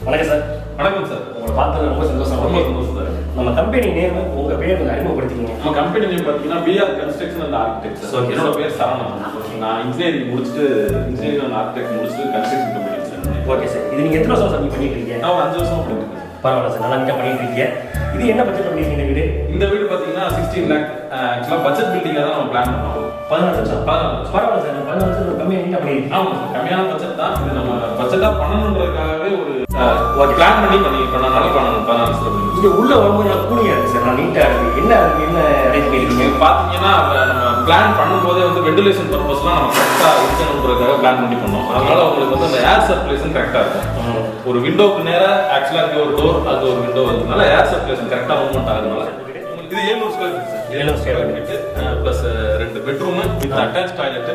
வணக்கம் சார். வணக்கம் சார். உங்களை பார்த்தது ரொம்ப சந்தோஷம். ரொம்ப சந்தோஷம் சார். நம்ம கம்பெனி நேம் உங்கள் பேர் கொஞ்சம் அறிமுகப்படுத்திக்கிங்க. நம்ம கம்பெனி நேம் பார்த்தீங்கன்னா PR construction and architect sir. என்னோட பேர் சரவணன். நான் இன்ஜினியரிங் முடிச்சுட்டு இன்ஜினியரிங் அண்ட் ஆர்கிடெக்ட் முடிச்சுட்டு கன்ஸ்ட்ரக்ஷன் கம்பெனி வச்சிருக்கேன். Okay sir. இது நீங்கள் எத்தனை வருஷம் சார் பண்ணிட்டு இருக்கீங்க? நான் 5 வருஷம் பண்ணிட்டு இருக்கேன். பரவாயில்ல சார், நல்லா நீட்டாக பண்ணிட்டு இருக்கீங்க. இது என்ன பட்ஜெட் பண்ணிருக்கீங்க இந்த வீடு? இந்த வீடு பார்த்தீங்கன்னா 16 லேக். ஆக்சுவலாக பட்ஜெட் பில்டிங்காக தான் நம்ம பிளான் பண்ணோம். 14 லட்சம். பரவாயில்ல சார், 14 லட்சம் கம்மியாக நீட்டாக பண்ணிருக்கீங்க. ஆமாம் சார், கம்மியான பட்ஜெட் தான். இது நம்ம பட்ஜெட்டாக பண்ணணுன்றதுக்காகவே ஒரு பிளான் பண்ணி பண்ணனால பண்ணணும். 14 லட்சம். இங்கே உள்ள வரும்போது நான் கூலியாக இருக்குது சார், நான் நீட்டாக இருக்குது. என்ன அரேஞ்ச் பண்ணியிருக்கீங்க? பார்த்தீங்கன்னா நம்ம பிளான் பண்ணும்போதே வந்து வெண்டிலேஷன் பர்பஸ்லாம் நம்ம கரெக்டாக இருக்கணுன்றதுக்காக பிளான் பண்ணி பண்ணோம். அதனால உங்களுக்கு வந்து அந்த ஏர் சர்க்குலேஷன் கரெக்டாக இருக்கும். ஒரு விண்டோக்கு நேராக ஆக்சுவலாக இங்கே ஒரு டோர், அது ஒரு விண்டோ இருக்கிறதுனால ஏர் சர்க்குலேஷன் கரெக்டாக மூவ்மெண்ட் ஆகுதுனால இது 700 square feet sir. 700 square feet plus 2 bedroom with attach toilet,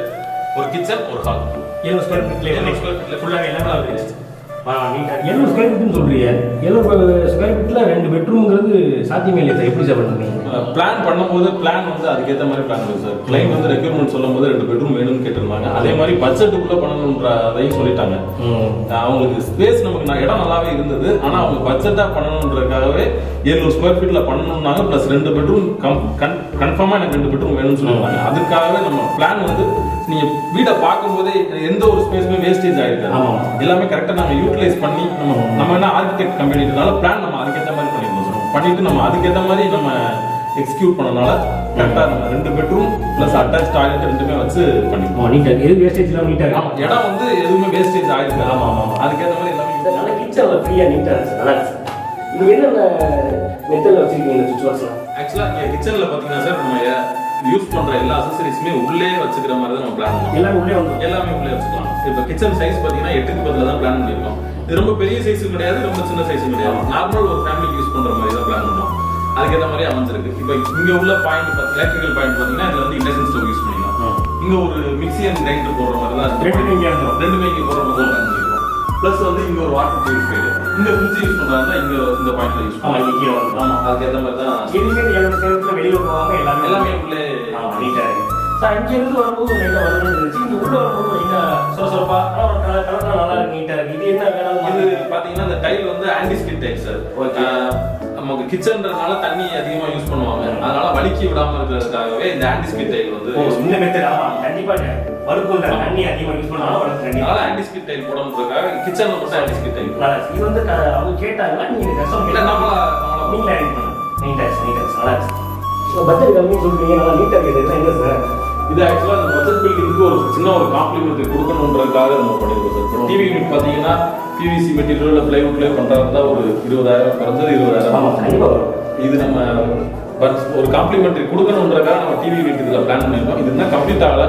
ஒரு கிச்சன், ஒரு ஹால். 700 ஸ்கொயர் ஃபீட்ல 700 ஸ்கொயர் ஃபீட்ல ஃபுல்லாக எல்லாமே இருந்துச்சு. நீட்டாக 700 ஸ்கொயர் ஃபீட்னு சொல்கிறீங்க. 700 ஸ்கொயர் ஃபீட்டில் 2 பெட்ரூம்ங்கிறது சாத்தியமே இல்லை சார். எப்படி சார் பண்ணுறீங்க? பிளான் பண்ணும்போது பிளான் வந்து அதுக்கேற்ற மாதிரி பிளான் பண்ணுது சார். கிளைண்ட் வந்து ரெக்யூர்மெண்ட் சொல்லும் போது 2 பெட்ரூம் வேணும்னு கேட்டிருந்தாங்க. அதே மாதிரி பட்ஜெட்டுக்குள்ளே பண்ணணுன்றதையும் சொல்லிட்டாங்க. அவங்களுக்கு ஸ்பேஸ் நமக்கு இடம் நல்லாவே இருந்தது. ஆனால் அவங்க பட்ஜெட்டாக பண்ணணுன்றதுக்காகவே 700 ஸ்கொயர் ஃபீட்டில் பண்ணணும்னாங்க. ப்ளஸ் 2 பெட்ரூம் கன்ஃபார்மாக எனக்கு 2 பெட்ரூம் வேணும்னு சொல்லியிருந்தாங்க. அதுக்காகவே நம்ம பிளான் வந்து நீங்கள் வீட்டை பார்க்கும்போதே எந்த ஒரு ஸ்பேஸுமே வேஸ்டேஜ் ஆகிருக்காது. எல்லாமே கரெக்டாக நம்ம யூட்டிலைஸ் பண்ணி நம்ம என்ன ஆர்கிடெக்ட் கம்பெனினால பிளான் நம்ம அதுக்கேற்ற மாதிரி பண்ணிட்டு நம்ம அதுக்கேற்ற மாதிரி நம்ம எக்ஸிக்யூட் பண்ணனால கரெக்டாக நம்ம 2 பெட்ரூம் ப்ளஸ் அட்டாச் டாய்லெட் ரெண்டுமே வச்சு பண்ணிருக்கோம். நீட்டாக எது வேஸ்டேஜ்லாம் நீட்டாக இடம் வந்து எதுவுமே வேஸ்டேஜ் ஆகிருக்கு. அதுக்கேற்ற மாதிரி எல்லாமே நல்லா கிச்சனில் ஃப்ரீயாக நீட்டாக இருக்குது. நல்லா இருக்கு சார். இது என்னென்ன மெத்தடில் வச்சுருக்கீங்க இந்த சுவிட்ச் பாக்ஸ்லாம்? ஆக்சுவலாக இங்கே கிச்சனில் பார்த்தீங்கன்னா சார் நம்ம யூஸ் பண்ணுற எல்லா அசசரிஸுமே உள்ளே வச்சுக்கிற மாதிரி தான் நம்ம பிளான் பண்ணுவோம். எல்லாமே உள்ளே வந்து எல்லாமே உள்ளே வச்சுக்கலாம். இப்போ கிச்சன் சைஸ் பார்த்தீங்கன்னா 8க்கு 10 தான் பிளான் பண்ணியிருக்கோம். இது ரொம்ப பெரிய சைஸும் கிடையாது, ரொம்ப சின்ன சைஸும் கிடையாது. நார்மல் ஒரு ஃபேமிலிக்கு யூஸ் பண்ணுற மாதிரி தான் பிளான் பண்ணுவோம். அதுக்கேற்ற மாதிரி அமைஞ்சிருக்கு. இப்போ இங்கே உள்ள பாயிண்ட் எலக்ட்ரிக்கல் பாயிண்ட் பார்த்தீங்கன்னா இதில் வந்து இண்டக்ஷன் ஸ்டவ் யூஸ் பண்ணிக்கலாம். இங்கே ஒரு மிக்சி அண்ட் கிரைண்டர் போடுற மாதிரி தான் ரெண்டுமே இங்கே போடுற மாதிரி தான் பண்ணியிருக்கோம். ப்ளஸ் வந்து இங்கே ஒரு வாட்டர் பியூரிஃபைடு, இங்கே ஃப்ரிட்ஜ் யூஸ் பண்ணுறாங்க, இங்கே இந்த பாயிண்ட்ல யூஸ் பண்ணுவாங்க. ஆமாம், அதுக்கேற்ற மாதிரி தான் எதுவுமே 700 ஸ்கொயர் வெளியில் போவாங்க. எல்லாமே உள்ளே நீட்டாக இருக்குது சார். இங்கேருந்து வரும்போது லைட்டாக வரணும்னு இருந்துச்சு. இங்கே உள்ள வரும்போது லைட்டாக சொரசொரப்பாக கலர்லாம் நல்லா இருக்கு, நீட்டாக இருக்குது. இது என்ன வேணாலும் இது பார்த்தீங்கன்னா இந்த டைல் வந்து ஆன்டிஸ்கிட் டைல் சார். நமக்கு கிச்சன்றதுனால தண்ணி அதிகமாக யூஸ் பண்ணுவாங்க. அதனால வலிக்கி விடாமல் இருக்கிறதுக்காகவே இந்த ஆன்டிஸ்கிட் டைல் வந்து இந்த மெத்தட். ஆமாம், கண்டிப்பாக வழுக்கும் தண்ணி அதிகமாக யூஸ் பண்ணுவாங்க. அதனால ஆன்டிஸ்கிட் டைல் போடணுன்றதுக்காக கிச்சனில் மட்டும் ஆன்டிஸ்கிட் டைல். இது வந்து அவங்க கேட்டாங்கன்னா நீங்கள் கஷ்டம் இல்லை நம்மளா நீங்களே அரேஞ்ச் பண்ணணும். நீட்டாக நல்லா இருக்கு. ஸோ பட்ஜெட் கம்மின்னு சொல்றீங்க, நல்லா நீட்டாக இருக்குது. என்ன சார் இது ஆக்சுவலாக இந்த பட்ஜெட் பில்டிங்க்கு ஒரு சின்ன ஒரு காம்ப்ளிமெண்ட்ரி கொடுக்கணுன்றதுக்காக நம்ம பண்ணிருக்கோம் சார். இப்போ டிவி யூனிட் பார்த்தீங்கன்னா பிவிசி மெட்டீரியல் இல்லை பிளைவுட்லேயே பண்ணுறதா ஒரு 20,000 குறைஞ்சது 20,000. ஆமாம், கண்டிப்பாக வரும். இது நம்ம ஒரு காம்ப்ளிமெண்ட்ரி கொடுக்கணுன்றதுக்காக நம்ம டிவி யூனிட் இதில் பிளான் பண்ணியிருக்கோம். இது இன்னும் கம்ப்ளீட் ஆகலை.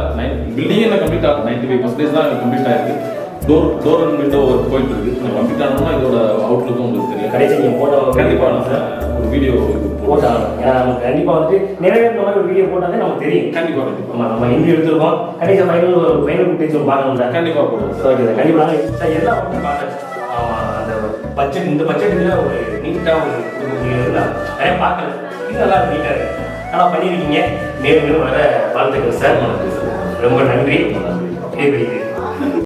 பில்டிங்கே என்ன கம்ப்ளீட் ஆகல. 95% தான் கம்ப்ளீட் ஆயிருக்கு. டோர் அண்ட் விண்டோ ஒர்க் போயிட்டு இருக்கு. கம்ப்ளீட் ஆனோம்னா இதோட அவுட்லுக்கும் உங்களுக்கு தெரியும். கடைசி நீங்கள் போட்டோ கண்டிப்பாக சார் ஒரு வீடியோ போட்டாங்க. ஏன்னா நமக்கு கண்டிப்பாக வந்துட்டு நிறைவேற்ற மாதிரி ஒரு வீடியோ போட்டாலே நமக்கு தெரியும். கண்டிப்பாக நம்ம இன்டர்வியூ எடுத்துருக்கோம். கடைசி ஃபைனல் குட்டேஜ் பார்க்கணும் சார். கண்டிப்பாக போடுவோம் சார். ஓகே சார், கண்டிப்பாக சார். எல்லாம் வந்து பார்த்தேன். அந்த பட்ஜெட் இந்த பட்ஜெட்டில் ஒரு நீட்டாக ஒரு நிறைய பார்க்கல. இது நல்லா நீட்டாக இருக்குது. நல்லா பண்ணியிருக்கீங்க. மேலும் மேலும் வர வாழ்த்துக்கள் சார். ரொம்ப நன்றி.